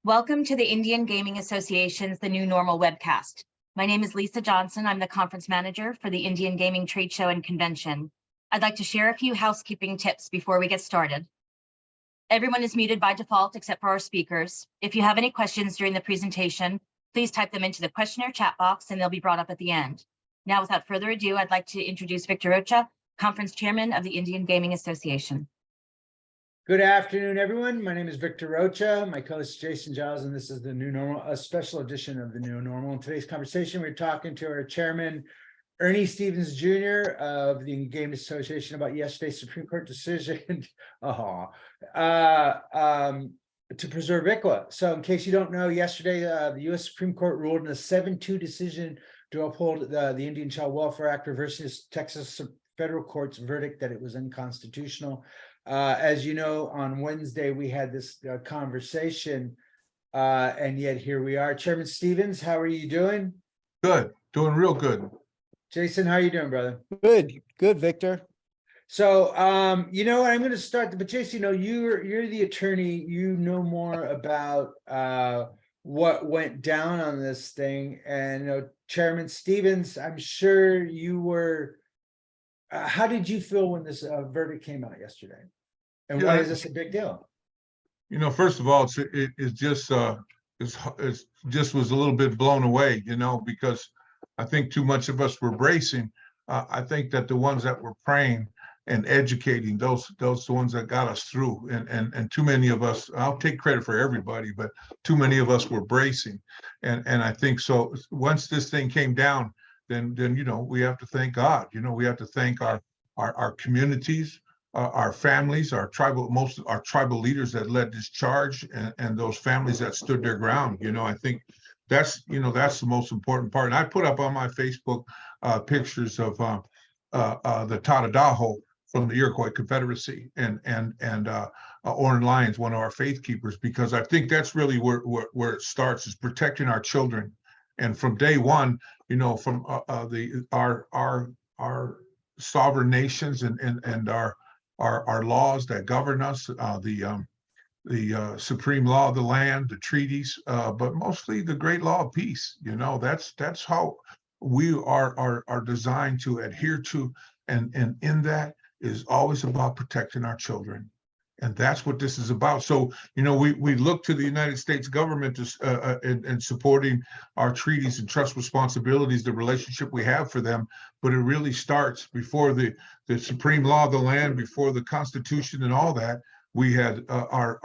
Welcome to the Indian Gaming Association's The New Normal webcast. My name is Lisa Johnson. I'm the conference manager for the Indian Gaming Trade Show and Convention. I'd like to share a few housekeeping tips before we get started. Everyone is muted by default except for our speakers. If you have any questions during the presentation, please type them into the questionnaire chat box and they'll be brought up at the end. Now, without further ado, I'd like to introduce Victor Rocha, conference chairman of the Indian Gaming Association. Good afternoon, everyone. My name is Victor Rocha. My co-host Jason Giles, and this is the New Normal, a special edition of the New Normal. In today's conversation, we're talking to our chairman, Ernest Stevens Jr. of the Indian Gaming Association about yesterday's Supreme Court decision to preserve ICWA. So in case you don't know, yesterday, the U.S. Supreme Court ruled in a 7-2 decision to uphold the Indian Child Welfare Act, reversing the Texas federal court's verdict that it was unconstitutional. As you know, on Wednesday, we had this conversation, and yet here we are. Chairman Stevens, how are you doing? Good, doing real good. Jason, how are you doing, brother? Good, Victor. So, I'm going to start, but Jason, you're the attorney. You know more about what went down on this thing. And, Chairman Stevens, I'm sure you were, how did you feel when this verdict came out yesterday? And why is this a big deal? First of all, it just was a little bit blown away, because I think too much of us were bracing. I think that the ones that were praying and educating, those the ones that got us through, and too many of us, I'll take credit for everybody, but too many of us were bracing. And I think so once this thing came down, then we have to thank God. We have to thank our communities, our families, our tribal leaders that led this charge, and those families that stood their ground. I think that's the most important part. And I put up on my Facebook pictures of the Tadadaho from the Iroquois Confederacy and Orin Lyons, one of our faith keepers, because I think that's really where it starts, is protecting our children. And from day one, from our sovereign nations and our laws that govern us, the supreme law of the land, the treaties, but mostly the great law of peace. That's how we are designed to adhere to, and in that is always about protecting our children. And that's what this is about. So, we look to the United States government to in supporting our treaties and trust responsibilities, the relationship we have for them. But it really starts before the supreme law of the land, before the Constitution and all that. We had our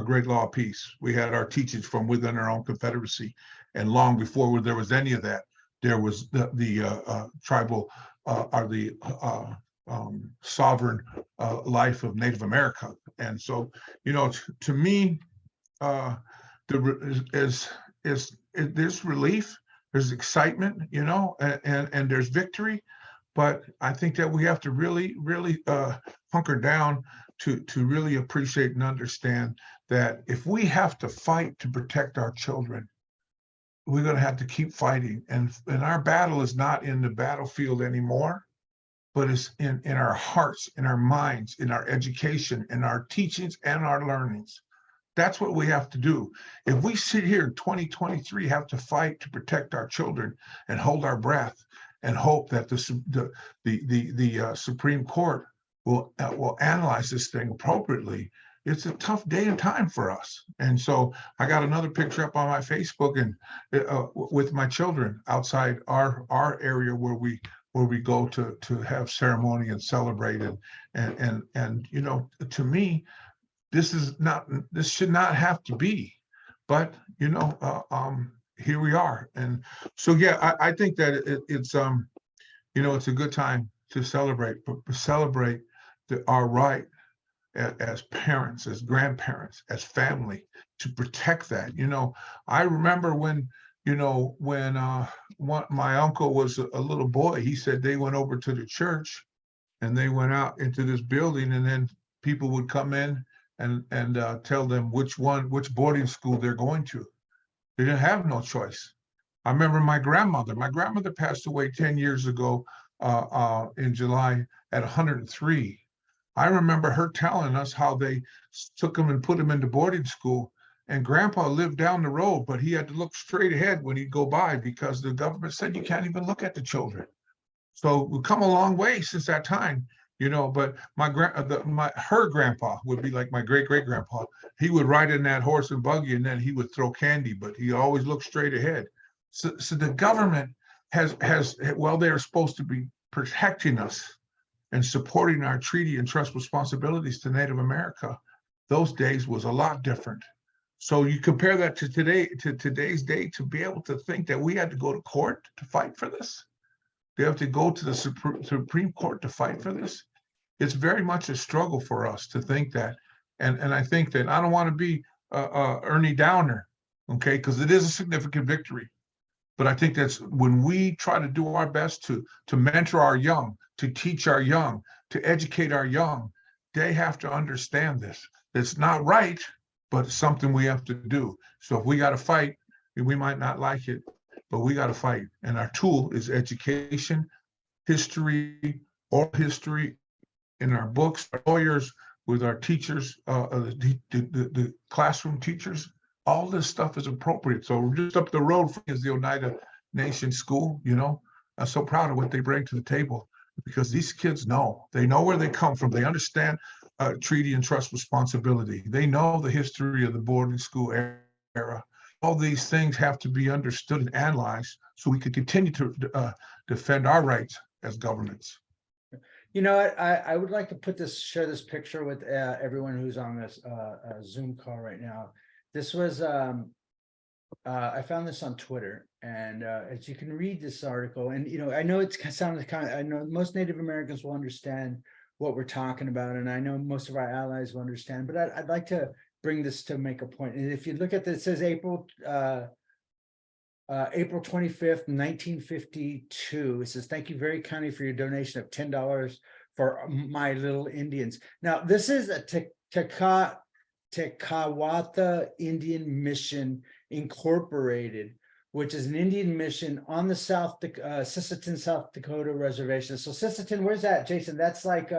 great law of peace. We had our teachings from within our own confederacy, and long before there was any of that, there was the tribal sovereign life of Native America. And so, to me, there's relief, there's excitement, and there's victory. But I think that we have to really hunker down to really appreciate and understand that if we have to fight to protect our children, we're going to have to keep fighting. And our battle is not in the battlefield anymore, but it's in our hearts, in our minds, in our education, in our teachings and our learnings. That's what we have to do. If we sit here in 2023, have to fight to protect our children and hold our breath and hope that the Supreme Court will analyze this thing appropriately, it's a tough day and time for us. And so I got another picture up on my Facebook and with my children outside our area where we go to have ceremony and celebrate, and to me, this should not have to be, but here we are. And so I think that it's it's a good time to celebrate, but celebrate our right as parents, as grandparents, as family, to protect that. I remember when my uncle was a little boy, he said they went over to the church and they went out into this building, and then people would come in and tell them which boarding school they're going to. They didn't have no choice. I remember my grandmother passed away 10 years ago in July at 103. I remember her telling us how they took them and put them into boarding school, And grandpa lived down the road, but he had to look straight ahead when he'd go by because the government said you can't even look at the children. So we've come a long way since that time, but her grandpa would be like my great grandpa. He would ride in that horse and buggy and then he would throw candy, but he always looked straight ahead. So the government they're supposed to be protecting us and supporting our treaty and trust responsibilities to Native America. Those days was a lot different. So you compare that to today's day, to be able to think that we had to go to court to fight for this. They have to go to the Supreme Court to fight for this. It's very much a struggle for us to think that. And I think that I don't want to be Ernie Downer, okay, because it is a significant victory. But I think that's when we try to do our best to mentor our young, to teach our young, to educate our young, they have to understand this. It's not right, but it's something we have to do. So if we got to fight, we might not like it, but we got to fight. And our tool is education, history, oral history in our books, our lawyers, with our teachers, the classroom teachers. All this stuff is appropriate. So we're just up the road is the Oneida Nation School. I'm so proud of what they bring to the table because these kids they know where they come from. They understand treaty and trust responsibility. They know the history of the boarding school era. All these things have to be understood and analyzed so we can continue to defend our rights as governments. I would like to share this picture with everyone who's on this Zoom call right now. This was, I found this on Twitter, and as you can read this article, and I know I know most Native Americans will understand what we're talking about, and I know most of our allies will understand, but I'd like to bring this to make a point. And if you look at this, it says April 25th, 1952. It says, "Thank you very kindly for your donation of $10 for my little Indians." Now, this is a Tecawatha Indian Mission Incorporated, which is an Indian mission on the Sisseton, South Dakota reservation. So Sisseton, where's that, Jason? That's like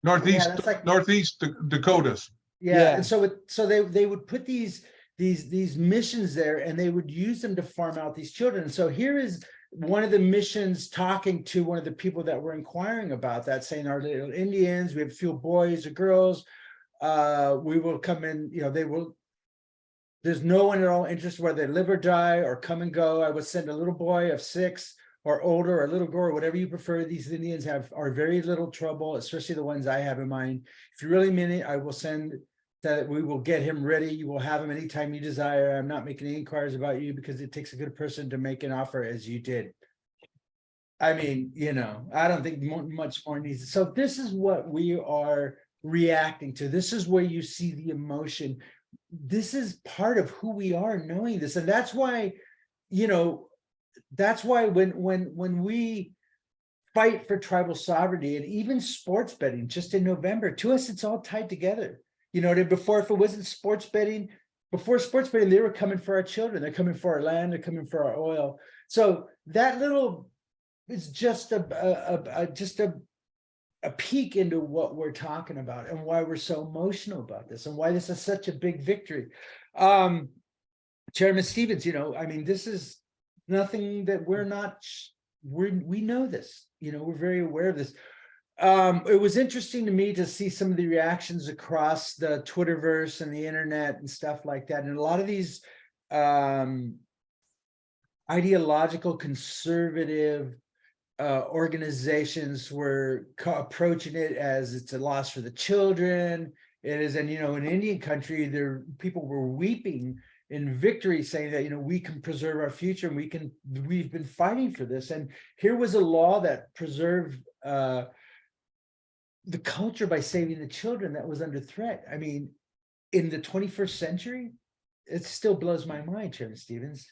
Northeast, that's like Northeast Dakotas. Yeah. And so they would put these missions there, and they would use them to farm out these children. And so here is one of the missions talking to one of the people that were inquiring about that, saying, "Our little Indians, we have a few boys or girls. We will come in, they will, there's no one at all interested whether they live or die or come and go. I would send a little boy of 6 or older, or a little girl, or whatever you prefer. These Indians are very little trouble, especially the ones I have in mind. If you really mean it, I will send that. We will get him ready. You will have him anytime you desire. I'm not making any inquiries about you because it takes a good person to make an offer as you did." I mean, I don't think much more needs. So this is what we are reacting to. This is where you see the emotion. This is part of who we are, knowing this. And that's why, when we fight for tribal sovereignty and even sports betting, just in November, to us, it's all tied together. Before, if it wasn't sports betting, before sports betting, they were coming for our children. They're coming for our land. They're coming for our oil. So that little is just a peek into what we're talking about and why we're so emotional about this and why this is such a big victory. Chairman Stevens, this is nothing that we know this, we're very aware of this. It was interesting to me to see some of the reactions across the Twitterverse and the internet and stuff like that. And a lot of these ideological conservative organizations were approaching it as it's a loss for the children. It is, and in Indian country, people were weeping in victory, saying that we can preserve our future and we've been fighting for this. And here was a law that preserved the culture by saving the children that was under threat. I mean, in the 21st century, it still blows my mind, Chairman Stevens.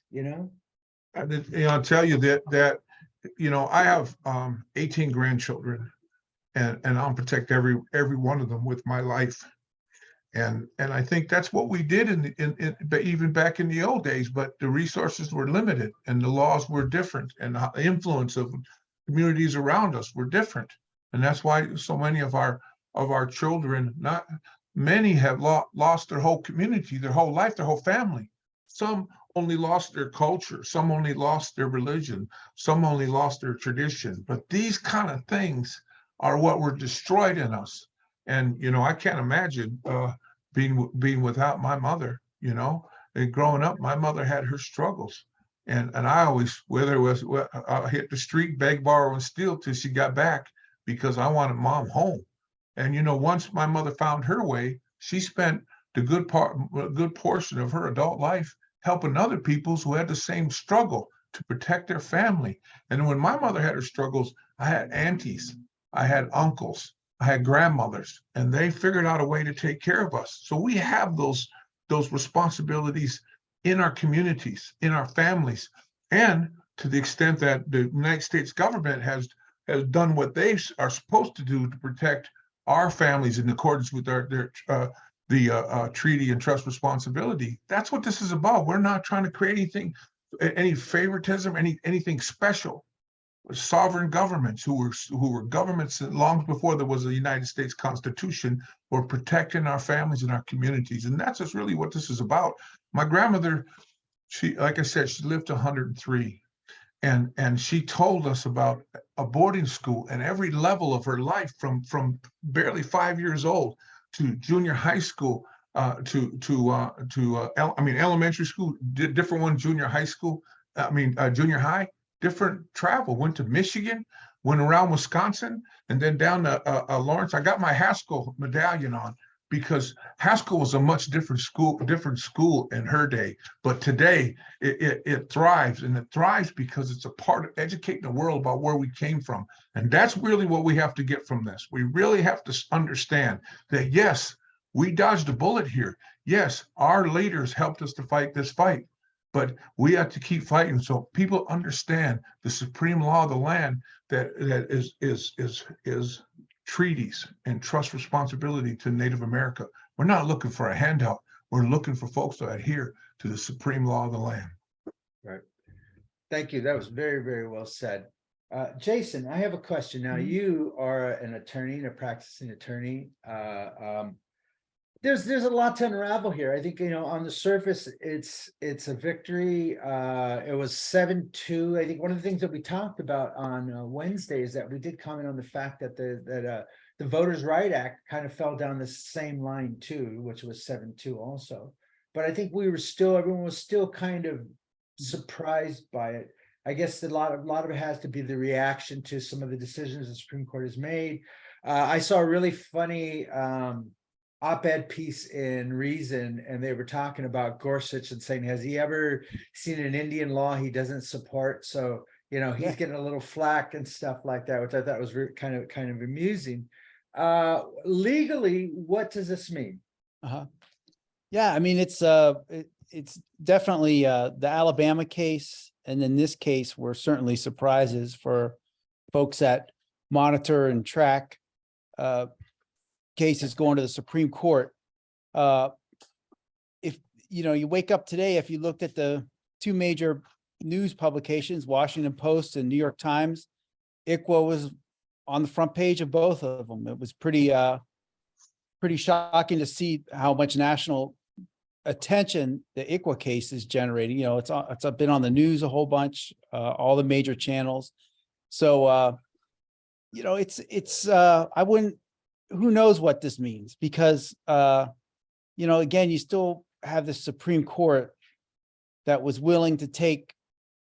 I'll tell you that I have 18 grandchildren, and I'll protect every one of them with my life. And I think that's what we did even back in the old days, but the resources were limited and the laws were different, and the influence of communities around us were different. And that's why so many of our children, Many have lost their whole community, their whole life, their whole family. Some only lost their culture. Some only lost their religion. Some only lost their tradition. But these kind of things are what were destroyed in us. And, you know, I can't imagine being without my mother, you know. And growing up, my mother had her struggles. And I always, whether it was, I hit the street, beg, borrow, and steal till she got back because I wanted mom home. And, you know, once my mother found her way, she spent a good portion of her adult life helping other peoples who had the same struggle to protect their family. And when my mother had her struggles, I had aunties, I had uncles, I had grandmothers, and they figured out a way to take care of us. So we have those responsibilities in our communities, in our families, and to the extent that the United States government has done what they are supposed to do to protect our families in accordance with the treaty and trust responsibility. That's what this is about. We're not trying to create any favoritism, anything special. Sovereign governments who were governments long before there was a United States Constitution were protecting our families and our communities. And that's just really what this is about. My grandmother, she, like I said, she lived to 103. And she told us about a boarding school and every level of her life from barely 5 years old to junior high school, elementary school, different one, junior high school, junior high, different travel, went to Michigan, went around Wisconsin, and then down to Lawrence. I got my Haskell medallion on because Haskell was a much different school in her day. But today it thrives, and it thrives because it's a part of educating the world about where we came from. And that's really what we have to get from this. We really have to understand that, yes, we dodged a bullet here. Yes, our leaders helped us to fight this fight, but we have to keep fighting so people understand the supreme law of the land that is treaties and trust responsibility to Native America. We're not looking for a handout. We're looking for folks to adhere to the supreme law of the land. Right. Thank you. That was very, very well said. Jason, I have a question. Now, you are an attorney, a practicing attorney. There's a lot to unravel here. I think, you know, on the surface, it's a victory. It was 7-2. I think one of the things that we talked about on Wednesday is that we did comment on the fact that the Voters' Right Act kind of fell down the same line too, which was 7-2 also. But I think everyone was still kind of surprised by it. I guess a lot of it has to be the reaction to some of the decisions the Supreme Court has made. I saw a really funny op-ed piece in Reason, and they were talking about Gorsuch and saying, has he ever seen an Indian law he doesn't support? So, you know, he's getting a little flack and stuff like that, which I thought was kind of amusing. Legally, what does this mean? Yeah, I mean, it's definitely the Alabama case, and in this case were certainly surprises for folks that monitor and track cases going to the Supreme Court. If you know, you wake up today, if you looked at the two major news publications, Washington Post and New York Times, ICWA was on the front page of both of them. It was pretty shocking to see how much national attention the ICWA case is generating. You know, it's been on the news a whole bunch, all the major channels. So you know, I wouldn't. Who knows what this means? Because you know, again, you still have the Supreme Court that was willing to take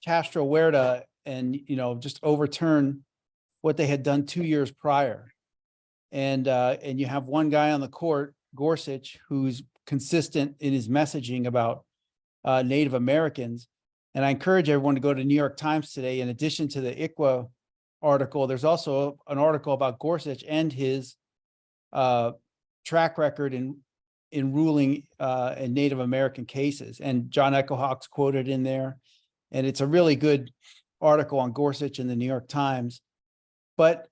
Castro Huerta and, you know, just overturn what they had done 2 years prior. And you have one guy on the court, Gorsuch, who's consistent in his messaging about Native Americans. And I encourage everyone to go to New York Times today. In addition to the ICWA article, there's also an article about Gorsuch and his track record in ruling in Native American cases. And John Echohawk's quoted in there. And it's a really good article on Gorsuch in the New York Times. But,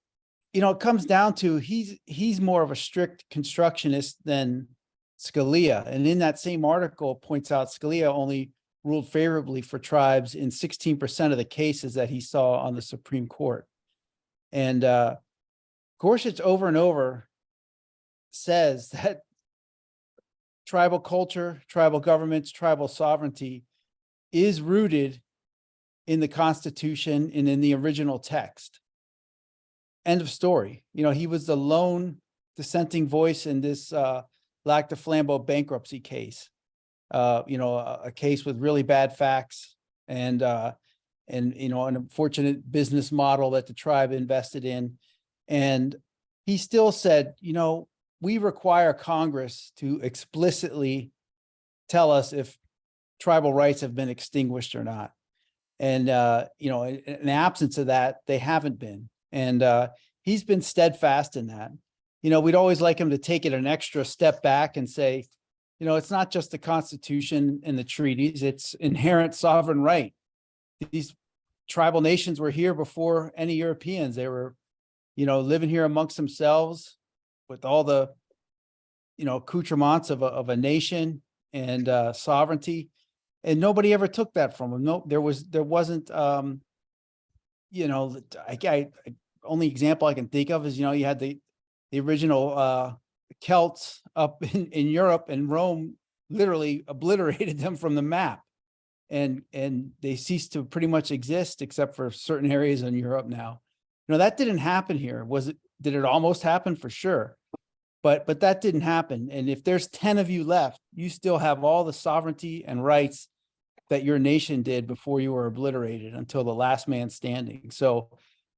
you know, it comes down to he's more of a strict constructionist than Scalia. And in that same article points out Scalia only ruled favorably for tribes in 16% of the cases that he saw on the Supreme Court. And Gorsuch over and over says that tribal culture, tribal governments, tribal sovereignty is rooted in the Constitution and in the original text. End of story. You know, he was the lone dissenting voice in this Lac de Flambeau bankruptcy case. You know, a case with really bad facts and you know, an unfortunate business model that the tribe invested in. And he still said, you know, we require Congress to explicitly tell us if tribal rights have been extinguished or not. And, you know, in the absence of that, they haven't been. And he's been steadfast in that. You know, we'd always like him to take it an extra step back and say, you know, it's not just the Constitution and the treaties, it's inherent sovereign right. These tribal nations were here before any Europeans. They were, you know, living here amongst themselves with all the, you know, accoutrements of a nation and sovereignty. And nobody ever took that from them. No, there wasn't, you know, I only example I can think of is, you know, you had the original Celts up in Europe, and Rome literally obliterated them from the map. And they ceased to pretty much exist except for certain areas in Europe now. You know, that didn't happen here. Did it almost happen? For sure. But that didn't happen. And if there's 10 of you left, you still have all the sovereignty and rights that your nation did before you were obliterated until the last man standing. So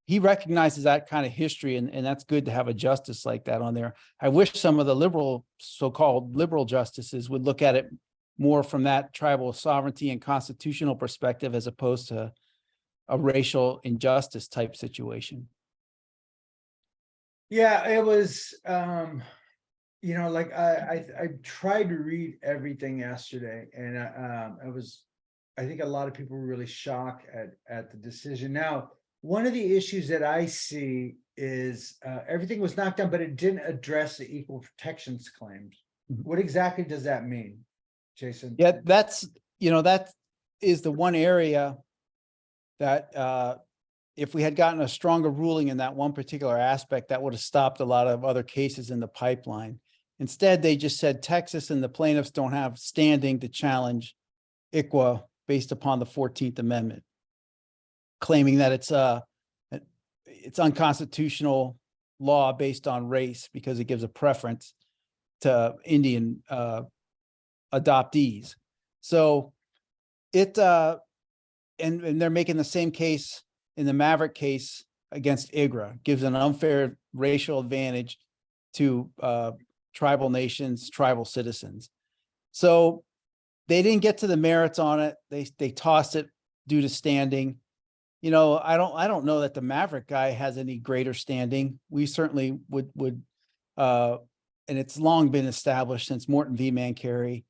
he recognizes that kind of history, and that's good to have a justice like that on there. I wish some of the liberal, so-called liberal justices would look at it more from that tribal sovereignty and constitutional perspective, as opposed to a racial injustice type situation. Yeah, it was, you know, like I tried to read everything yesterday, and I think a lot of people were really shocked at the decision. Now, one of the issues that I see is everything was knocked down, but it didn't address the equal protections claims. What exactly does that mean, Jason? Yeah, that's, you know, that is the one area that if we had gotten a stronger ruling in that one particular aspect, that would have stopped a lot of other cases in the pipeline. Instead, they just said Texas and the plaintiffs don't have standing to challenge ICWA based upon the 14th Amendment, claiming that it's unconstitutional law based on race because it gives a preference to Indian adoptees. So it and they're making the same case in the Maverick case against IGRA, gives an unfair racial advantage to tribal nations, tribal citizens. So they didn't get to the merits on it. They tossed it due to standing. You know, I don't know that the Maverick guy has any greater standing. We certainly would and it's long been established since Morton v. Mancari.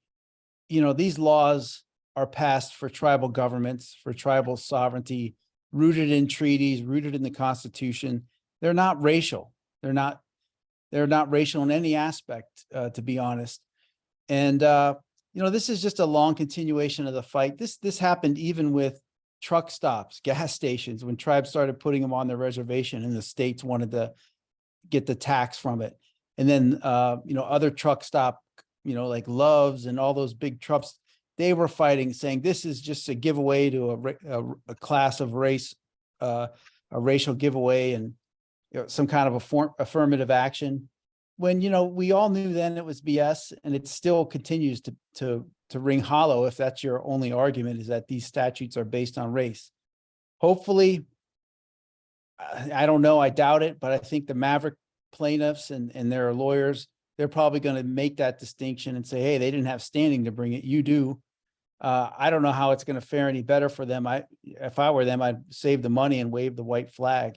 You know, these laws are passed for tribal governments, for tribal sovereignty, rooted in treaties, rooted in the Constitution. They're not racial. They're not racial in any aspect, to be honest. And you know, this is just a long continuation of the fight. This happened even with truck stops, gas stations, when tribes started putting them on their reservation and the states wanted to get the tax from it. And then, you know, other truck stop, you know, like Love's and all those big trucks, they were fighting, saying this is just a giveaway to a class of race, a racial giveaway, and you know, some kind of affirmative action. When, you know, we all knew then it was BS, and it still continues to ring hollow if that's your only argument, is that these statutes are based on race. Hopefully, I don't know, I doubt it, but I think the Maverick plaintiffs and their lawyers, they're probably going to make that distinction and say, hey, they didn't have standing to bring it, you do. I don't know how it's going to fare any better for them. If I were them, I'd save the money and wave the white flag.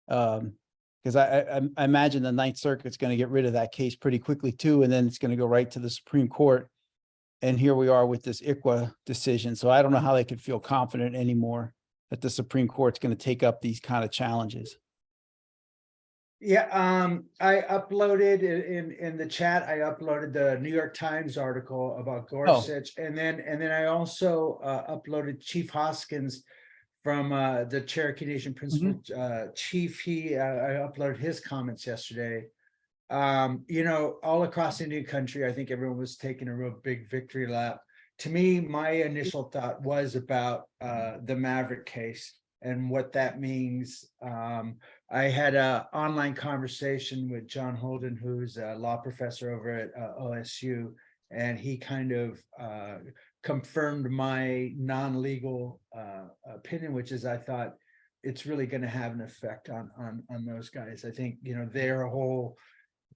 Because I imagine the Ninth Circuit's going to get rid of that case pretty quickly too, and then it's going to go right to the Supreme Court. And here we are with this ICWA decision. So I don't know how they could feel confident anymore that the Supreme Court's going to take up these kind of challenges. Yeah, I uploaded in the chat, I uploaded the New York Times article about Gorsuch, and then I also uploaded Chief Hoskins from the Cherokee Nation Principal Chief. I uploaded his comments yesterday. You know, all across Indian country, I think everyone was taking a real big victory lap. To me, my initial thought was about the Maverick case and what that means. I had an online conversation with John Holden, who's a law professor over at OSU, and he kind of confirmed my non-legal opinion, which is I thought it's really going to have an effect on those guys. I think, you know, their whole,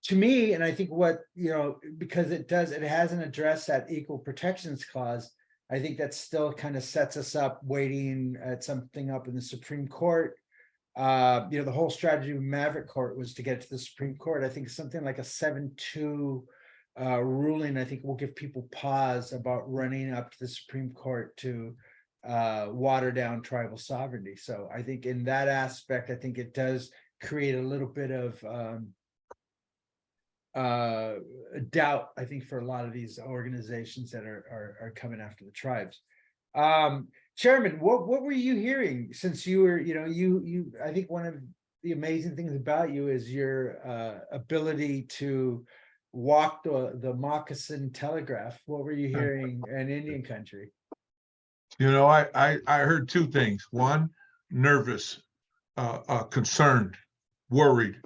to me, and I think what, you know, because it hasn't addressed that equal protections clause. I think that still kind of sets us up waiting at something up in the Supreme Court. You know, the whole strategy of Maverick Court was to get to the Supreme Court. I think something like a 7-2 ruling, I think will give people pause about running up to the Supreme Court to water down tribal sovereignty. So I think in that aspect, I think it does create a little bit of doubt, I think, for a lot of these organizations that are coming after the tribes. Chairman, what were you hearing since you were, you know, you I think one of the amazing things about you is your ability to walk the moccasin telegraph. What were you hearing in Indian country? You know, I heard two things. One, nervous, concerned, worried.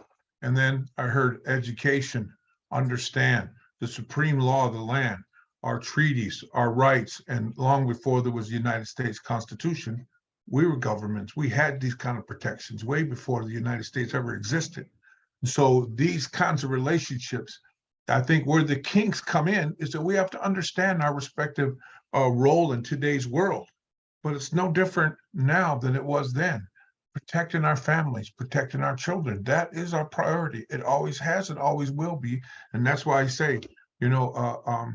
And then I heard education, understand the supreme law of the land, our treaties, our rights. And long before there was the United States Constitution, we were governments. We had these kind of protections way before the United States ever existed. So these kinds of relationships, I think where the kinks come in is that we have to understand our respective role in today's world. But it's no different now than it was then. Protecting our families, protecting our children, that is our priority. It always has and always will be. And that's why I say, you know,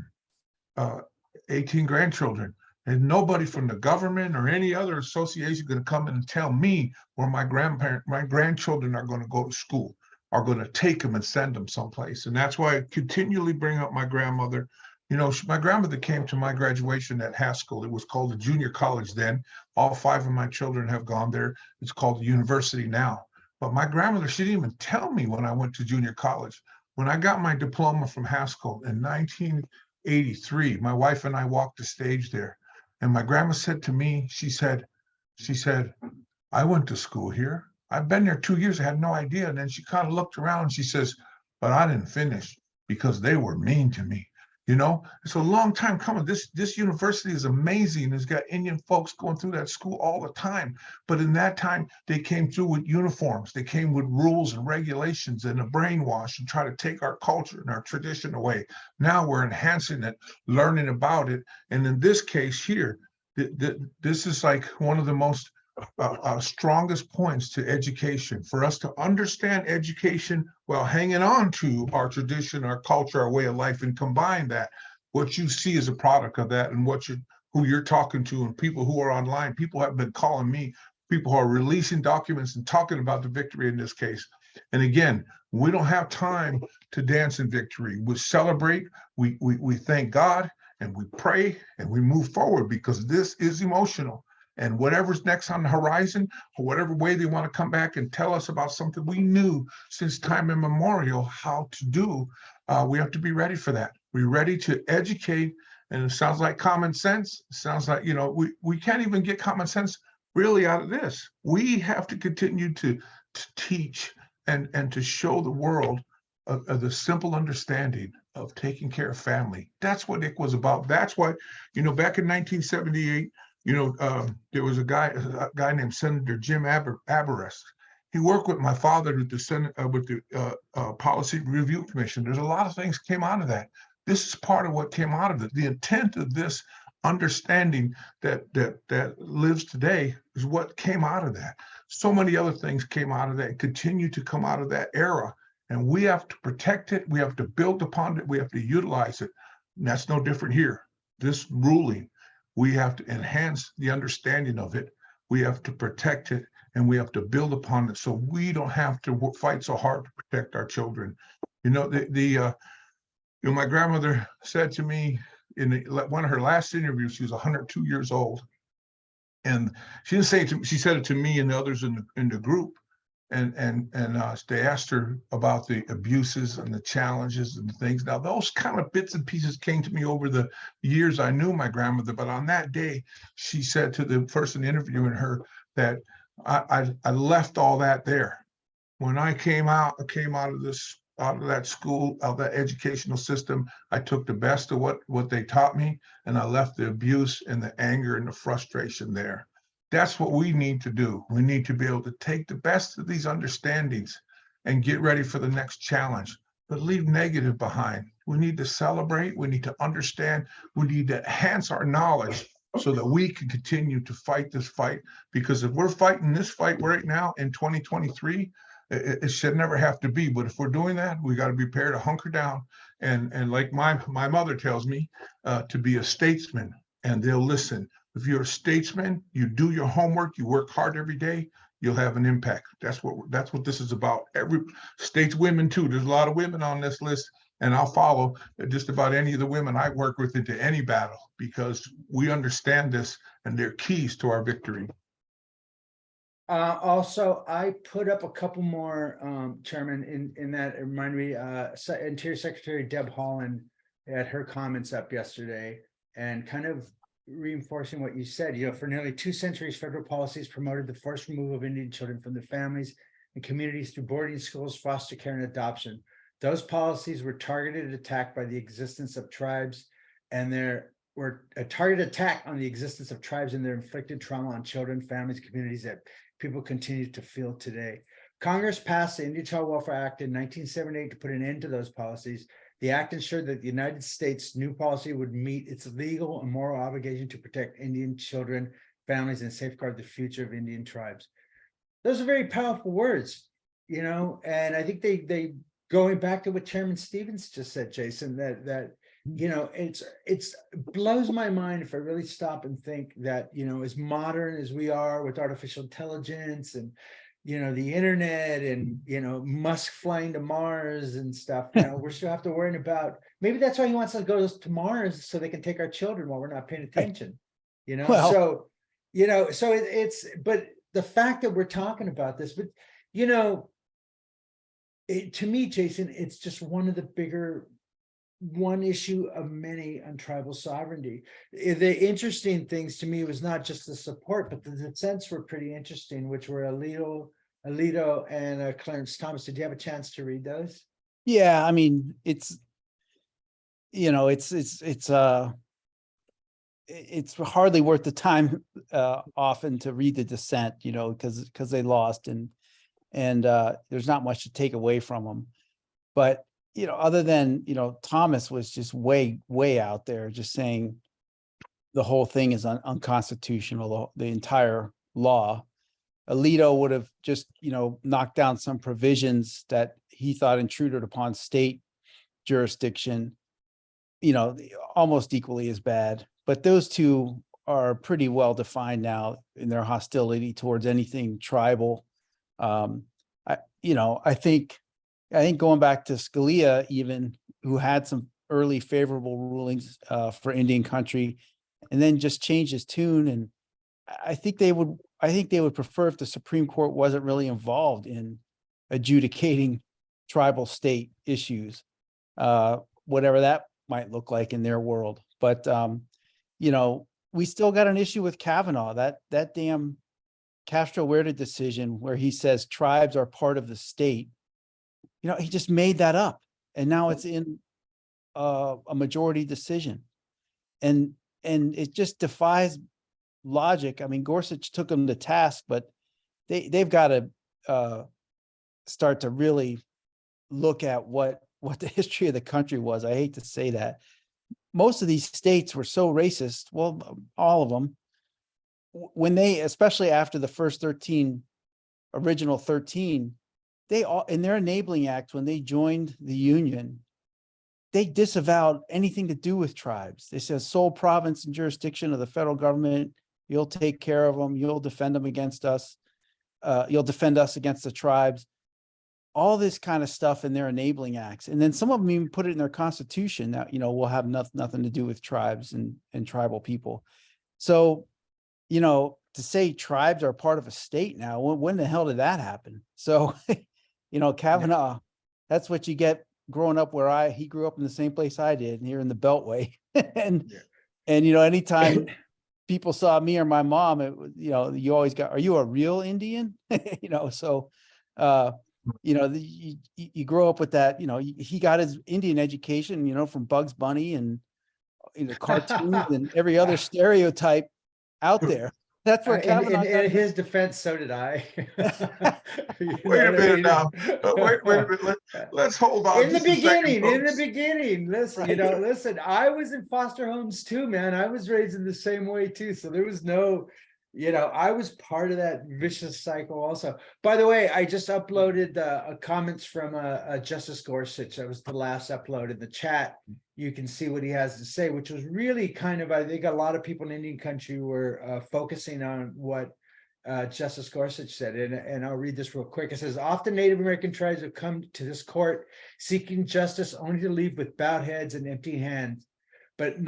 18 grandchildren, and nobody from the government or any other association going to come in and tell me where my grandchildren are going to go to school, are going to take them and send them someplace. And that's why I continually bring up my grandmother. You know, my grandmother came to my graduation at Haskell. It was called the junior college then. All 5 of my children have gone there. It's called the university now. But my grandmother, she didn't even tell me when I went to junior college. When I got my diploma from Haskell in 1983, my wife and I walked the stage there. And my grandma said to me, she said, I went to school here. I've been there 2 years. I had no idea. And then she kind of looked around and she says, but I didn't finish because they were mean to me. You know, it's a long time coming. This university is amazing. It's got Indian folks going through that school all the time. But in that time, they came through with uniforms. They came with rules and regulations and a brainwash and try to take our culture and our tradition away. Now we're enhancing it, learning about it. And in this case here, this is like one of the most strongest points to education, for us to understand education while hanging on to our tradition, our culture, our way of life, and combine that. What you see is a product of that, and who you're talking to, and people who are online. People have been calling me. People who are releasing documents and talking about the victory in this case. And again, we don't have time to dance in victory. We celebrate. We thank God, and we pray, and we move forward, because this is emotional. And whatever's next on the horizon, or whatever way they want to come back and tell us about something we knew since time immemorial how to do, we have to be ready for that. We're ready to educate. And it sounds like common sense. It sounds like, you know, we can't even get common sense really out of this. We have to continue to teach and to show the world the simple understanding of taking care of family. That's what ICWA was about. That's why, you know, back in 1978, you know, there was a guy named Senator Jim Aberest. He worked with my father with the Senate, with the Policy Review Commission. There's a lot of things came out of that. This is part of what came out of it. The intent of this understanding that lives today is what came out of that. So many other things came out of that and continue to come out of that era. And we have to protect it. We have to build upon it. We have to utilize it. And that's no different here. This ruling, we have to enhance the understanding of it. We have to protect it, and we have to build upon it, so we don't have to fight so hard to protect our children. You know, you know, my grandmother said to me in one of her last interviews, she was 102 years old, and she didn't say it to me, she said it to me and the others in the group. they asked her about the abuses and the challenges and the things. Now, those kind of bits and pieces came to me over the years I knew my grandmother, but on that day, she said to the person interviewing her that I left all that there. When I came out of that school, out of that educational system, I took the best of what they taught me, and I left the abuse and the anger and the frustration there. That's what we need to do. We need to be able to take the best of these understandings and get ready for the next challenge, but leave negative behind. We need to celebrate. We need to understand. We need to enhance our knowledge so that we can continue to fight this fight. Because if we're fighting this fight right now in 2023, it should never have to be. But if we're doing that, we got to be prepared to hunker down. And like my mother tells me, to be a statesman, and they'll listen. If you're a statesman, you do your homework, you work hard every day, you'll have an impact. That's what this is about. Every state's women too. There's a lot of women on this list, and I'll follow just about any of the women I work with into any battle, because we understand this and they're keys to our victory. Also, I put up a couple more, Chairman, in that, it reminded me, Interior Secretary Deb Haaland had her comments up yesterday, and kind of reinforcing what you said. For nearly 2 centuries, federal policies promoted the forced removal of Indian children from their families and communities through boarding schools, foster care, and adoption. Those policies were targeted attack by the existence of tribes, and there were a targeted attack on the existence of tribes and their inflicted trauma on children, families, communities that people continue to feel today. Congress passed the Indian Child Welfare Act in 1978 to put an end to those policies. The act ensured that the United States' new policy would meet its legal and moral obligation to protect Indian children, families, and safeguard the future of Indian tribes. Those are very powerful words, and I think they going back to what Chairman Stevens just said, Jason, that it's blows my mind if I really stop and think that, as modern as we are with artificial intelligence and the internet and Musk flying to Mars and stuff, we're still have to worry about, maybe that's why he wants us to go to Mars, so they can take our children while we're not paying attention. Well, so it's, but the fact that we're talking about this, but to me, Jason, it's just one issue of many on tribal sovereignty. The interesting things to me was not just the support, but the dissents were pretty interesting, which were Alito and Clarence Thomas. Did you have a chance to read those? yeah, I mean, it's hardly worth the time often to read the dissent, because they lost, and there's not much to take away from them. But other than, Thomas was just way out there, just saying the whole thing is unconstitutional, the entire law. Alito would have just, knocked down some provisions that he thought intruded upon state jurisdiction, almost equally as bad. But those two are pretty well defined now in their hostility towards anything tribal. I think going back to Scalia, even, who had some early favorable rulings for Indian country, and then just changed his tune. And I think they would prefer if the Supreme Court wasn't really involved in adjudicating tribal state issues, whatever that might look like in their world. But we still got an issue with Kavanaugh, that damn Castro Huerta decision where he says tribes are part of the state. He just made that up, and now it's in a majority decision, and it just defies logic. I mean, Gorsuch took them to task, but they've got to start to really look at what the history of the country was. I hate to say that. Most of these states were so racist. Well, all of them, when they, especially after the first original 13, they all, in their enabling act, when they joined the Union, they disavowed anything to do with tribes. They said sole province and jurisdiction of the federal government. You'll take care of them. You'll defend them against us. You'll defend us against the tribes. All this kind of stuff in their enabling acts. And then some of them even put it in their constitution that, we'll have nothing to do with tribes and tribal people. So, to say tribes are part of a state now, when the hell did that happen? So, Kavanaugh, that's what you get growing up where he grew up in the same place I did, here in the Beltway. and, Yeah. and, anytime people saw me or my mom, you always got, are you a real Indian? So, you grow up with that, he got his Indian education, from Bugs Bunny and cartoons and every other stereotype out there. That's where Kavanaugh in his defense, so did I. Wait a minute now. Wait a minute. Let's hold on. In the just a second, beginning, listen, Right. listen, I was in foster homes too, man. I was raised in the same way too. So there was no, I was part of that vicious cycle also. By the way, I just uploaded comments from Justice Gorsuch. That was the last upload in the chat. You can see what he has to say, which was really kind of, I think a lot of people in Indian country were focusing on what Justice Gorsuch said. And I'll read this real quick. It says, often Native American tribes have come to this court seeking justice only to leave with bowed heads and empty hands. But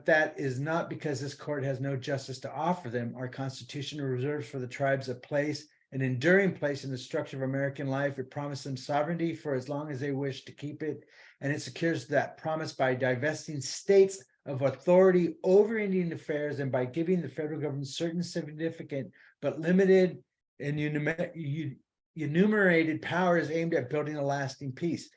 that is not because this court has no justice to offer them. Our Constitution reserves for the tribes a place, an enduring place in the structure of American life. It promised them sovereignty for as long as they wish to keep it. And it secures that promise by divesting states of authority over Indian affairs and by giving the federal government certain significant but limited and enumerated powers aimed at building a lasting peace.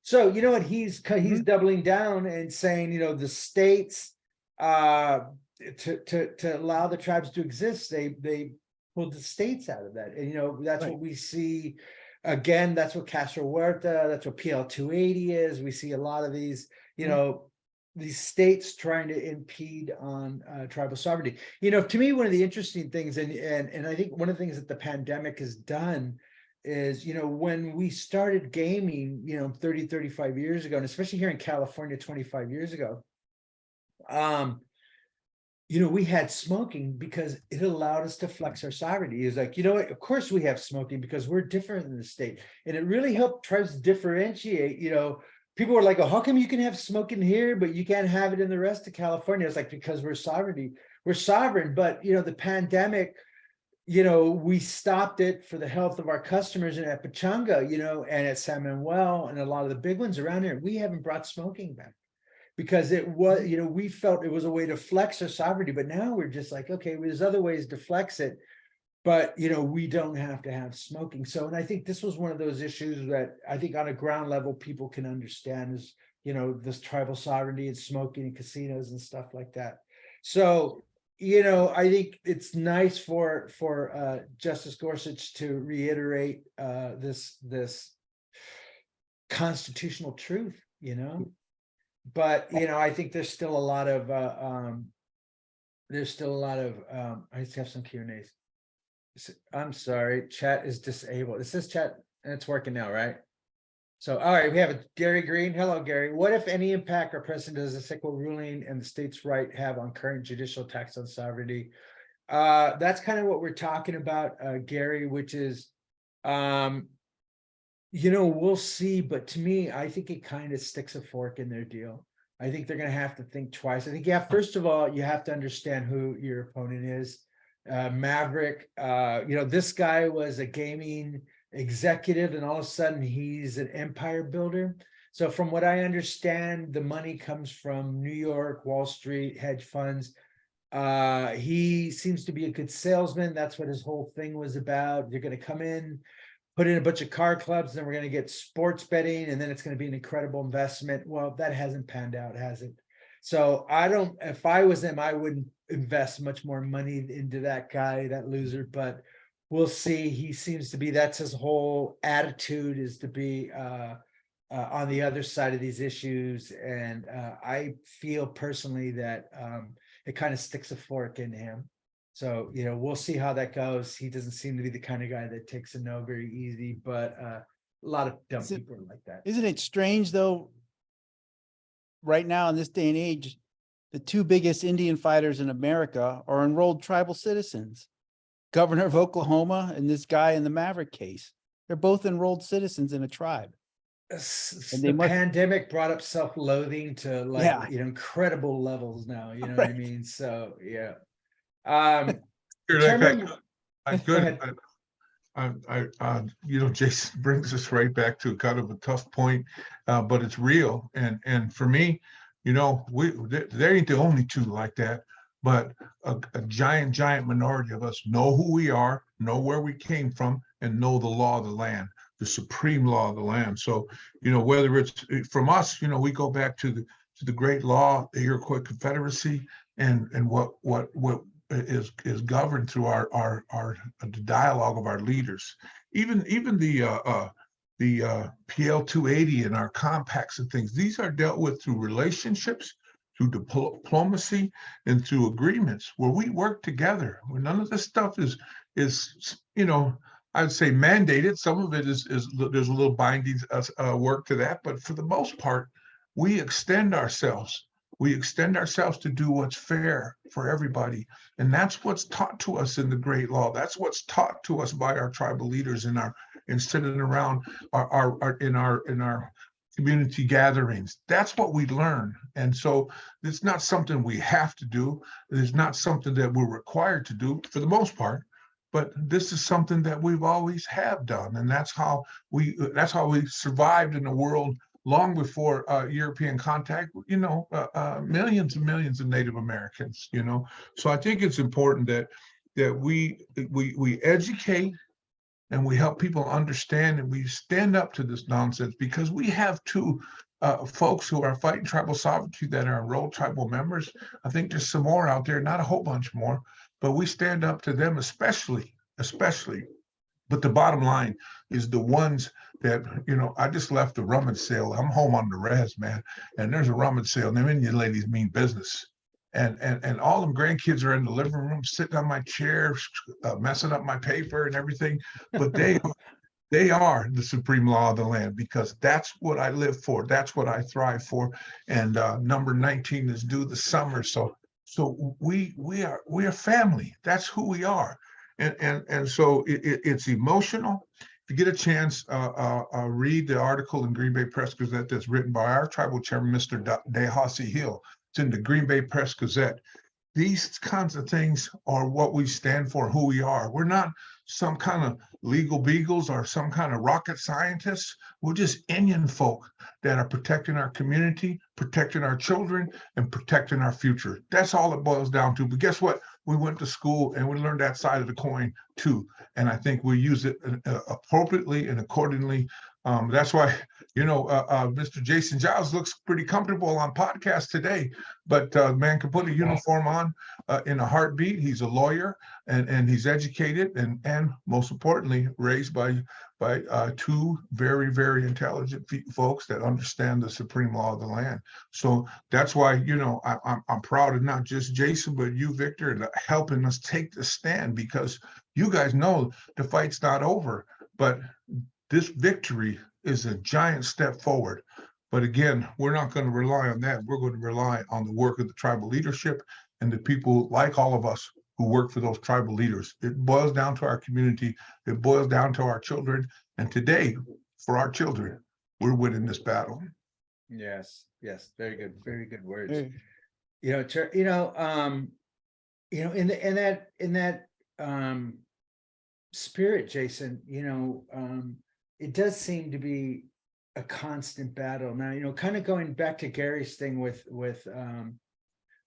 So, you know what, he's doubling down and saying, the states to allow the tribes to exist, they pulled the states out of that. And that's Right. what we see again. That's what Castro Huerta, that's what PL 280 is. We see a lot of these, these states trying to impede on tribal sovereignty. To me, one of the interesting things, and I think one of the things that the pandemic has done is, when we started gaming, 30, 35 years ago, and especially here in California, 25 years ago, we had smoking because it allowed us to flex our sovereignty. It's like, what, of course we have smoking because we're different than the state. And it really helped tribes differentiate. People were like, oh, how come you can have smoking here, but you can't have it in the rest of California? It's like, because we're sovereignty. We're sovereign. But, the pandemic, we stopped it for the health of our customers and at Pachanga, and at San Manuel and a lot of the big ones around here. We haven't brought smoking back because it was, we felt it was a way to flex our sovereignty. But now we're just like, okay, there's other ways to flex it, but we don't have to have smoking. So, and I think this was one of those issues that I think on a ground level people can understand is, this tribal sovereignty and smoking and casinos and stuff like that. So, I think it's nice for Justice Gorsuch to reiterate this constitutional truth, but I think there's still a lot of I just have some Q&As. I'm sorry, chat is disabled. It says chat and it's working now, right? So, all right, we have Gary Green. Hello, Gary. What, if any, impact or precedent does the ICWA ruling and the state's right have on current judicial attacks on sovereignty? That's kind of what we're talking about, Gary, which is, we'll see. But to me, I think it kind of sticks a fork in their deal. I think they're going to have to think twice. I think, first of all, you have to understand who your opponent is. Maverick, this guy was a gaming executive and all of a sudden he's an empire builder. So from what I understand, the money comes from New York, Wall Street, hedge funds. He seems to be a good salesman. That's what his whole thing was about. You're going to come in, put in a bunch of car clubs, then we're going to get sports betting, and then it's going to be an incredible investment. Well, that hasn't panned out, has it? So if I was him, I wouldn't invest much more money into that guy, that loser, but we'll see. He seems to be, that's his whole attitude, is to be on the other side of these issues. And I feel personally that it kind of sticks a fork in him. So, we'll see how that goes. He doesn't seem to be the kind of guy that takes a no very easy, but a lot of dumb people are like that. Isn't it strange though? Right now in this day and age, the two biggest Indian fighters in America are enrolled tribal citizens. Governor of Oklahoma and this guy in the Maverick case. They're both enrolled citizens in a tribe. And they The must, pandemic brought up self-loathing to like, yeah, incredible levels now, you know what I Right. mean? So, yeah. Here, like, Determine, I go could, ahead. Jason brings us right back to kind of a tough point, but it's real. And for me, there ain't the only two like that, but a giant minority of us know who we are, know where we came from, and know the law of the land, the supreme law of the land. So, whether it's from us, we go back to the great law, the Iroquois Confederacy, and what is governed through our the dialogue of our leaders. Even the PL 280 and our compacts and things. These are dealt with through relationships, through diplomacy, and through agreements where we work together. Where none of this stuff is I'd say mandated. Some of it is there's a little binding work to that, but for the most part, we extend ourselves. We extend ourselves to do what's fair for everybody. And that's what's taught to us in the great law. That's what's taught to us by our tribal leaders in sitting around in our community gatherings. That's what we learn. And so it's not something we have to do. It's not something that we're required to do for the most part. But this is something that we've always have done. And that's how we survived in the world long before European contact, millions and millions of Native Americans, So I think it's important that we educate and we help people understand and we stand up to this nonsense, because we have two folks who are fighting tribal sovereignty that are enrolled tribal members. I think there's some more out there, not a whole bunch more, but we stand up to them especially. But the bottom line is the ones that, I just left the rummage sale. I'm home on the res, man. And there's a rummage sale. And them Indian ladies mean business. And all them grandkids are in the living room, sitting on my chair, messing up my paper and everything. But they are the supreme law of the land, because that's what I live for. That's what I thrive for. And number 19 is due this summer. So we are family. That's who we are. And so it's emotional. If you get a chance, read the article in Green Bay Press Gazette that's written by our tribal chairman, Mr. DeHassy Hill. It's in the Green Bay Press Gazette. These kinds of things are what we stand for, who we are. We're not some kind of legal beagles or some kind of rocket scientists. We're just Indian folk that are protecting our community, protecting our children, and protecting our future. That's all it boils down to. But guess what? We went to school and we learned that side of the coin too. And I think we use it appropriately and accordingly. That's why, Mr. Jason Giles looks pretty comfortable on podcast today, but man can put a uniform on in a heartbeat. He's a lawyer and he's educated and most importantly, raised by two very, very intelligent folks that understand the supreme law of the land. So that's why, I'm proud of not just Jason, but you, Victor, and helping us take the stand, because you guys know the fight's not over, but this victory is a giant step forward. But again, we're not going to rely on that. We're going to rely on the work of the tribal leadership and the people like all of us who work for those tribal leaders. It boils down to our community. It boils down to our children. And today, for our children, we're winning this battle. Yes, very good words. Hey. In that spirit, Jason, it does seem to be a constant battle now, kind of going back to Gary's thing with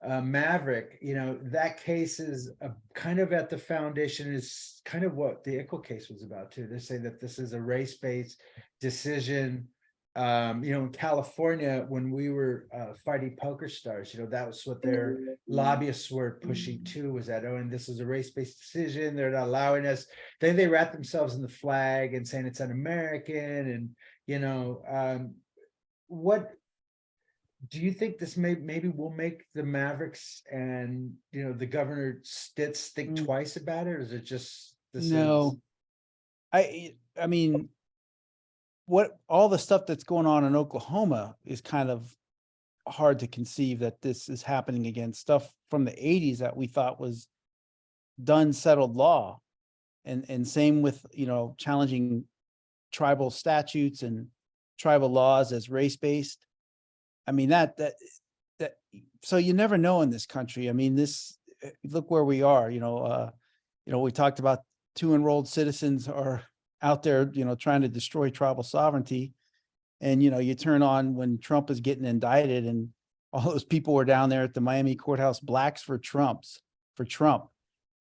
Maverick, that case is kind of at the foundation, is kind of what the ICWA case was about too. They say that this is a race-based decision. In California, when we were fighting poker stars, that was what their lobbyists were pushing too, was that, and this is a race-based decision. They're not allowing us. They wrap themselves in the flag and saying it's un-American. And, what do you think this maybe will make the Mavericks and, the governor Stitz think twice about it? Or is it just this? No, I mean, what all the stuff that's going on in Oklahoma is kind of hard to conceive that this is happening again. Stuff from the 80s that we thought was done, settled law. And same with, challenging tribal statutes and tribal laws as race-based. I mean, so you never know in this country. I mean, look where we are, we talked about 2 enrolled citizens are out there, trying to destroy tribal sovereignty. And, you turn on when Trump is getting indicted and all those people were down there at the Miami courthouse, blacks for Trump.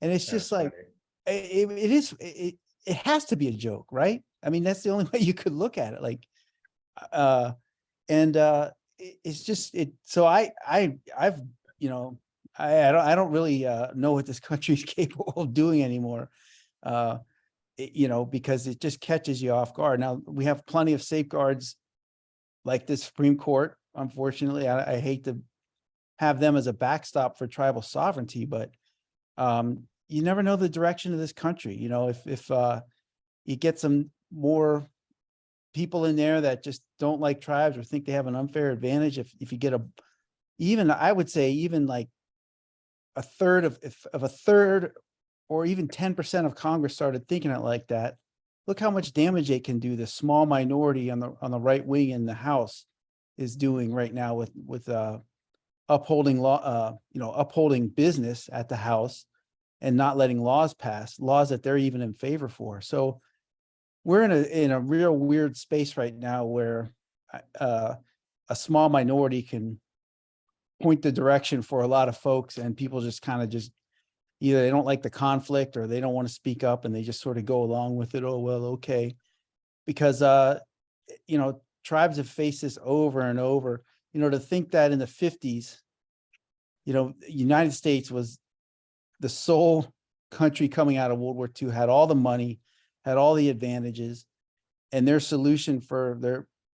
And it's just That's like, funny. it has to be a joke, right? I mean, that's the only way you could look at it. Like, it's just, so I don't really know what this country is capable of doing anymore. Because it just catches you off guard. Now we have plenty of safeguards like the Supreme Court. Unfortunately, I hate to have them as a backstop for tribal sovereignty, but you never know the direction of this country. If you get some more people in there that just don't like tribes or think they have an unfair advantage, if you get I would say even like a third of a third or even 10% of Congress started thinking it like that, look how much damage they can do. The small minority on the right wing in the House is doing right now with upholding law, upholding business at the House and not letting laws pass, laws that they're even in favor for. So we're in a real weird space right now where a small minority can point the direction for a lot of folks, and people just kind of either they don't like the conflict or they don't want to speak up and they just sort of go along with it. Oh, well, okay. Because, tribes have faced this over and over, to think that in the 50s, United States was the sole country coming out of World War II, had all the money, had all the advantages, and their solution for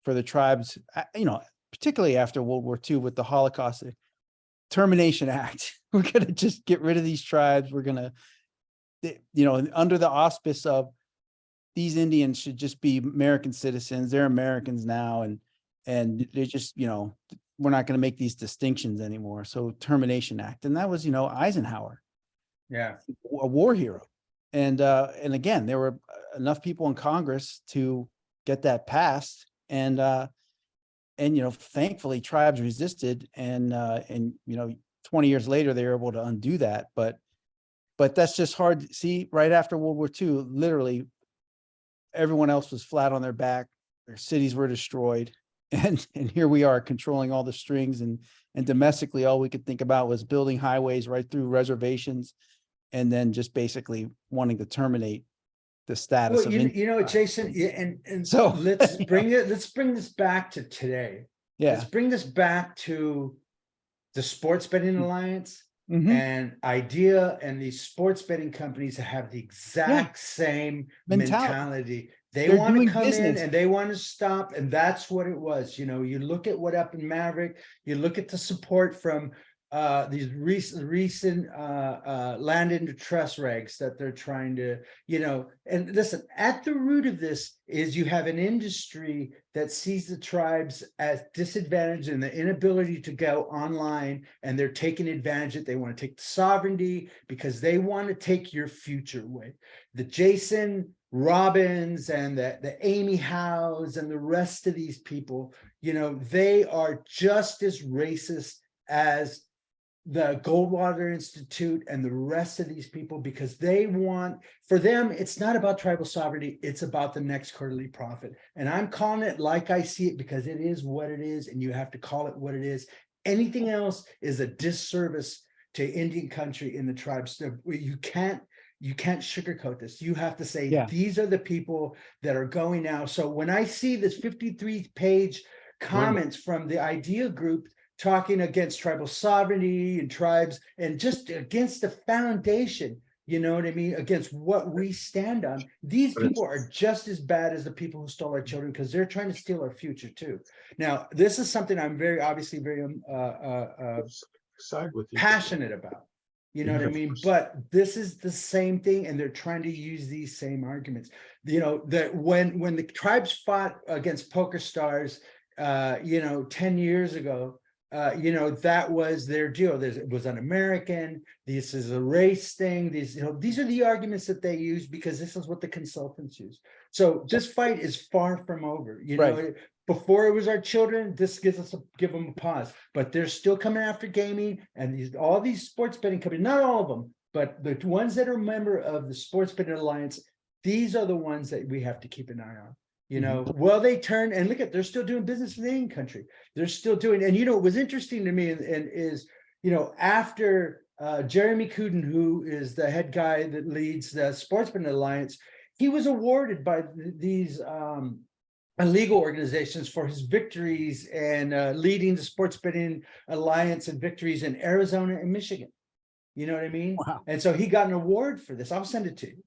the tribes, particularly after World War II with the Holocaust, Termination Act. We're going to just get rid of these tribes. We're going to, under the auspice of these Indians should just be American citizens. They're Americans now. And they're just, we're not going to make these distinctions anymore. So Termination Act. And that was, Eisenhower. Yeah. A war hero. And again, there were enough people in Congress to get that passed. And thankfully tribes resisted and 20 years later, they were able to undo that. But that's just hard to see. Right after World War II, literally everyone else was flat on their back. Their cities were destroyed. And here we are controlling all the strings, and domestically, all we could think about was building highways right through reservations, and then just basically wanting to terminate the status Well, of Jason, and So let's bring this back to today. Yeah. Let's bring this back to the Sports Betting Alliance Mhm. and IDEA and these sports betting companies that have the exact same mentality. They They're want to doing come business. in and they want to stop, and that's what it was. You look at what happened in Maverick, you look at the support from these recent land into trust regs that they're trying to, and listen, at the root of this is you have an industry that sees the tribes as disadvantaged in the inability to go online, and they're taking advantage of it. They want to take the sovereignty because they want to take your future away. The Jason Robbins and the Amy Howes and the rest of these people, they are just as racist as the Goldwater Institute and the rest of these people, because for them, it's not about tribal sovereignty, it's about the next quarterly profit. And I'm calling it like I see it because it is what it is, and you have to call it what it is. Anything else is a disservice to Indian country in the tribes. You can't sugarcoat this. You have to say, These are the people that are going now. So when I see this 53-page comments from the IDEA group talking against tribal sovereignty and tribes and just against the foundation, you know what I mean, against what we stand on, these people are just as bad as the people who stole our children, because they're trying to steal our future too. Now, this is something I'm very side with you. passionate about. You know what I mean? But this is the same thing, and they're trying to use these same arguments. That when the tribes fought against Poker Stars, 10 years ago, that was their deal. It was un-American. This is a race thing. These are the arguments that they use because this is what the consultants use. So this fight is far from over. before it was our children, this give them a pause, but they're still coming after gaming and all these sports betting companies, not all of them, but the ones that are a member of the Sports Betting Alliance, these are the ones that we have to keep an eye on. You know, well, they turn and look at, they're still doing business in the Indian country. They're still doing, and it was interesting to me and is, after Jeremy Kuden, who is the head guy that leads the Sports Betting Alliance, he was awarded by these illegal organizations for his victories and leading the Sports Betting Alliance and victories in Arizona and Michigan. You know what I mean? Wow. And so he got an award for this. I'll send it to you.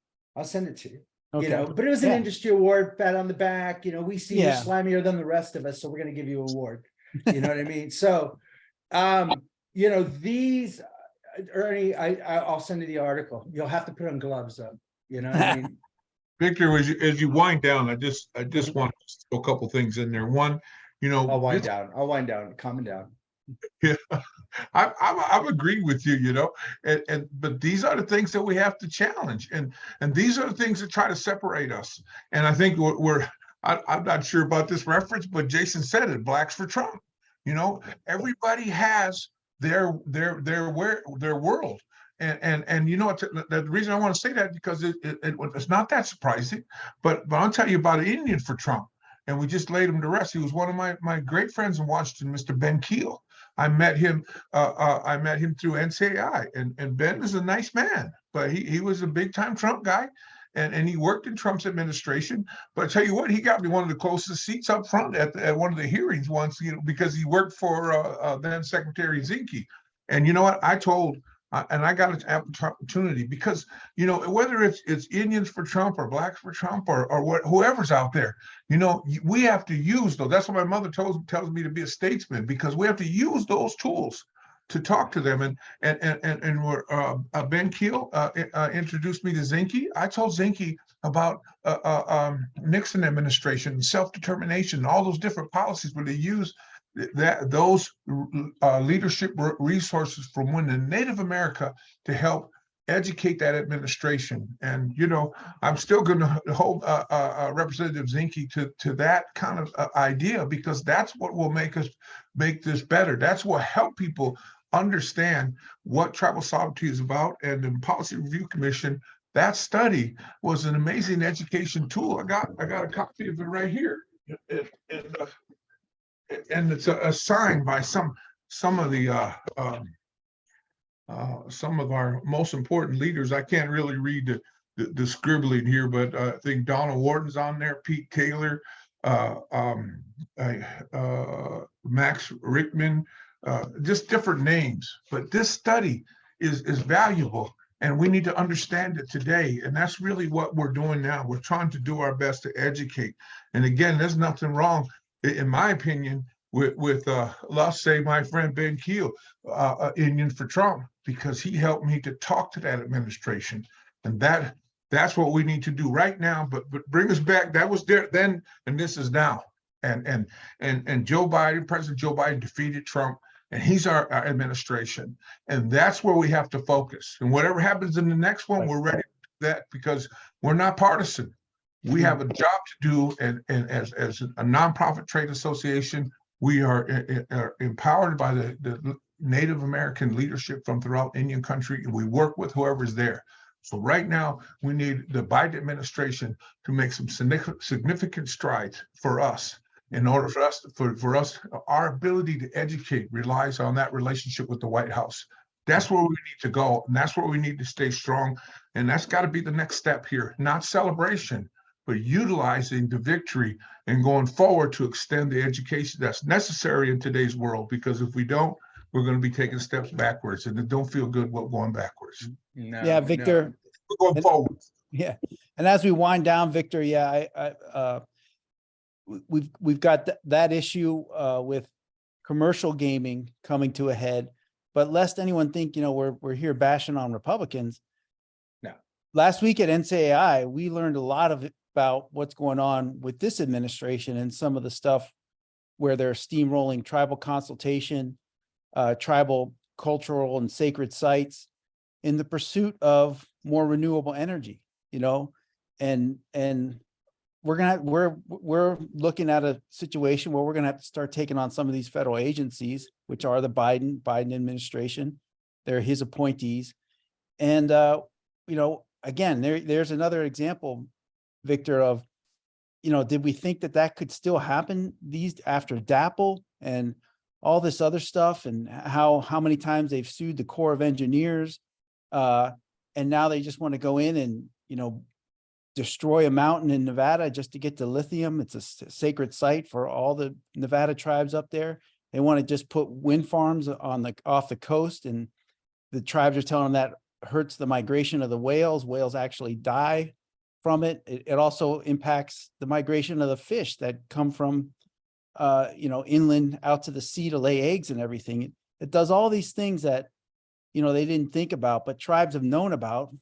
Okay. But it was an Yeah. industry award, pat on the back. We see you're Yeah. slimier than the rest of us, so we're going to give you an award. You know what I mean? So, these, Ernie, I'll send you the article. You'll have to put on gloves up. You know what I mean? Victor, as you wind down, I just want to throw a couple things in there. One, I'll wind down. Calm down. Yeah, I'm agreeing with you, but these are the things that we have to challenge, and these are the things that try to separate us. And I think I'm not sure about this reference, but Jason said it: blacks for Trump. Everybody has their world. And the reason I want to say that because it's not that surprising, but I'll tell you about an Indian for Trump, and we just laid him to rest. He was one of my great friends in Washington, Mr. Ben Keel. I met him through NCAI, and Ben is a nice man, but he was a big time Trump guy, and he worked in Trump's administration. But I tell you what, he got me one of the closest seats up front at one of the hearings once, because he worked for then Secretary Zinke. And you know what I told. And I got an opportunity because, whether it's Indians for Trump or blacks for Trump or whoever's out there, we have to use those. That's what my mother tells me to be a statesman, because we have to use those tools to talk to them. And Ben Keel introduced me to Zinke. I told Zinke about Nixon administration, self-determination, all those different policies where they use those leadership resources from within Native America to help educate that administration. And I'm still going to hold Representative Zinke to that kind of idea, because that's what will make this better. That's what help people understand what tribal sovereignty is about. And the Policy Review Commission, that study was an amazing education tool. I got a copy of it right here. And it's assigned by some of our most important leaders. I can't really read the scribbling here, but I think Donald Wharton's on there, Pete Taylor, Max Rickman, just different names. But this study is valuable, and we need to understand it today. And that's really what we're doing now. We're trying to do our best to educate. And again, there's nothing wrong, in my opinion, with let's say my friend Ben Keel, Indian for Trump, because he helped me to talk to that administration. And that's what we need to do right now. But bring us back. That was there then, and this is now. And Joe Biden, President Joe Biden, defeated Trump, and he's our administration. And that's where we have to focus. And whatever happens in the next one, we're ready for that, because we're not partisan. We have a job to do, and as a nonprofit trade association, we are empowered by the Native American leadership from throughout Indian country, and we work with whoever's there. So right now, we need the Biden administration to make some significant strides for us. In order for us, our ability to educate relies on that relationship with the White House. That's where we need to go, and that's where we need to stay strong. And that's got to be the next step here, not celebration, but utilizing the victory and going forward to extend the education that's necessary in today's world. Because if we don't, we're going to be taking steps backwards, and it don't feel good while going backwards. No, Yeah, Victor. We're going forward. Yeah. And as we wind down, Victor, we've got that issue with commercial gaming coming to a head. But lest anyone think, we're here bashing on Republicans. No. Last week at NCAI, we learned a lot about what's going on with this administration and some of the stuff where they're steamrolling tribal consultation, tribal cultural and sacred sites in the pursuit of more renewable energy, and we're looking at a situation where we're gonna have to start taking on some of these federal agencies, which are the Biden administration. They're his appointees. And you know, again, there's another example, Victor, of, you know, did we think that that could still happen after DAPL and all this other stuff, and how many times they've sued the Corps of Engineers, and now they just want to go in and, you know, destroy a mountain in Nevada just to get to lithium. It's a sacred site for all the Nevada tribes up there. They want to just put wind farms off the coast, and the tribes are telling them that hurts the migration of the whales. Whales actually die from it. It also impacts the migration of the fish that come from, you know, inland out to the sea to lay eggs and everything. It does all these things that, you know, they didn't think about, but tribes have known about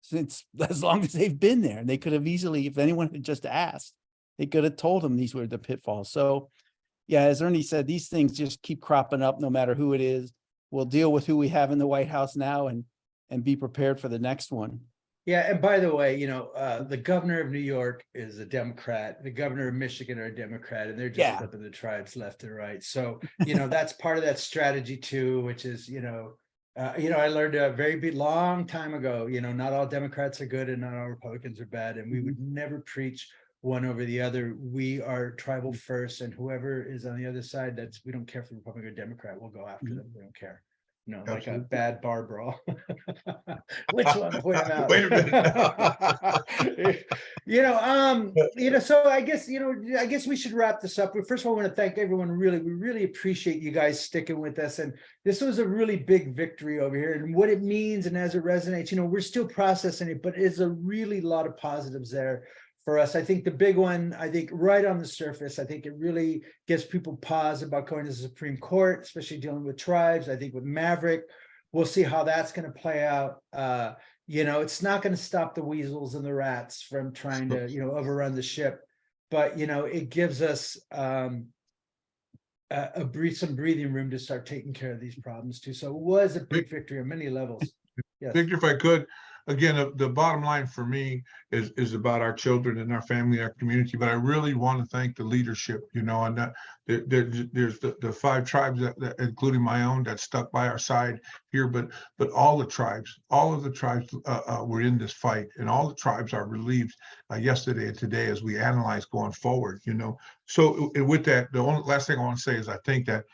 since as long as they've been there. And they could have easily, if anyone had just asked, they could have told them these were the pitfalls. So yeah, as Ernie said, these things just keep cropping up no matter who it is. We'll deal with who we have in the White House now and be prepared for the next one. Yeah, and by the way, you know, the governor of New York is a Democrat, the governor of Michigan are a Democrat, and they're just flipping the tribes left and right. So, you know, that's part of that strategy too, which is, you know, I learned a very long time ago, you know, not all Democrats are good and not all Republicans are bad, and we would never preach one over the other. We are tribal first, and whoever is on the other side, we don't care if Republican or Democrat, we'll go after them. We don't care. You know, like a bad bar brawl. Which one? Point them out. Wait a minute. You know, so I guess we should wrap this up. But first of all, I want to thank everyone. We really appreciate you guys sticking with us. And this was a really big victory over here, and what it means and as it resonates, you know, we're still processing it, but it's a really lot of positives there for us. I think the big one, I think right on the surface, I think it really gives people pause about going to the Supreme Court, especially dealing with tribes. I think with Maverick, we'll see how that's going to play out. You know, it's not going to stop the weasels and the rats from trying to, you know, overrun the ship, but, you know, it gives us some breathing room to start taking care of these problems too. So it was a big victory on many levels. Yes. Victor, if I could, again, the bottom line for me is about our children and our family, our community. But I really want to thank the leadership, you know, and there's the 5 tribes that including my own, that stuck by our side here, but all of the tribes were in this fight, and all the tribes are relieved yesterday and today as we analyze going forward, you know. So with that, the only last thing I want to say is I think that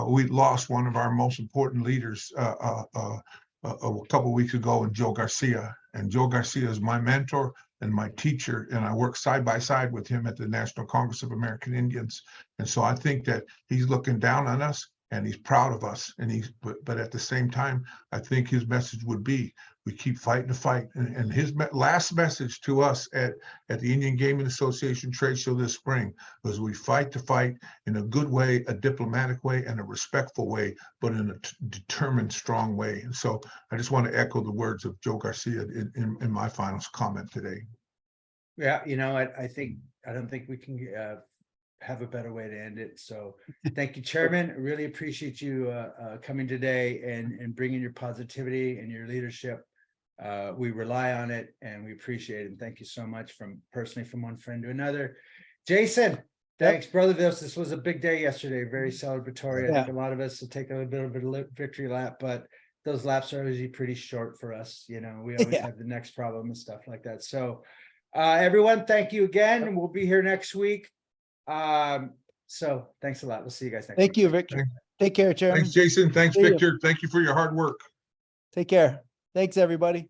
we lost one of our most important leaders a couple of weeks ago in Joe Garcia. And Joe Garcia is my mentor and my teacher, and I work side by side with him at the National Congress of American Indians. And so I think that he's looking down on us and he's proud of us. And but at the same time, I think his message would be, we keep fighting the fight. And his last message to us at the Indian Gaming Association trade show this spring was, we fight the fight in a good way, a diplomatic way, and a respectful way, but in a determined, strong way. And so I just want to echo the words of Joe Garcia in my final comment today. Yeah, you know, I don't think we can have a better way to end it. So thank you, Chairman. I really appreciate you coming today and bringing your positivity and your leadership. We rely on it and we appreciate it. And thank you so much personally from one friend to another. Jason, thanks, brother. This was a big day yesterday, very celebratory. I think a lot of us will take a bit of a victory lap, but those laps are usually pretty short for us. You know, we always have the next problem and stuff like that. So everyone, thank you again. And we'll be here next week. So thanks a lot. We'll see you guys next week. Thank you, Victor. Take care, Chairman. Thanks, Jason. Thanks, See you. Victor. Thank you for your hard work. Take care. Thanks, everybody.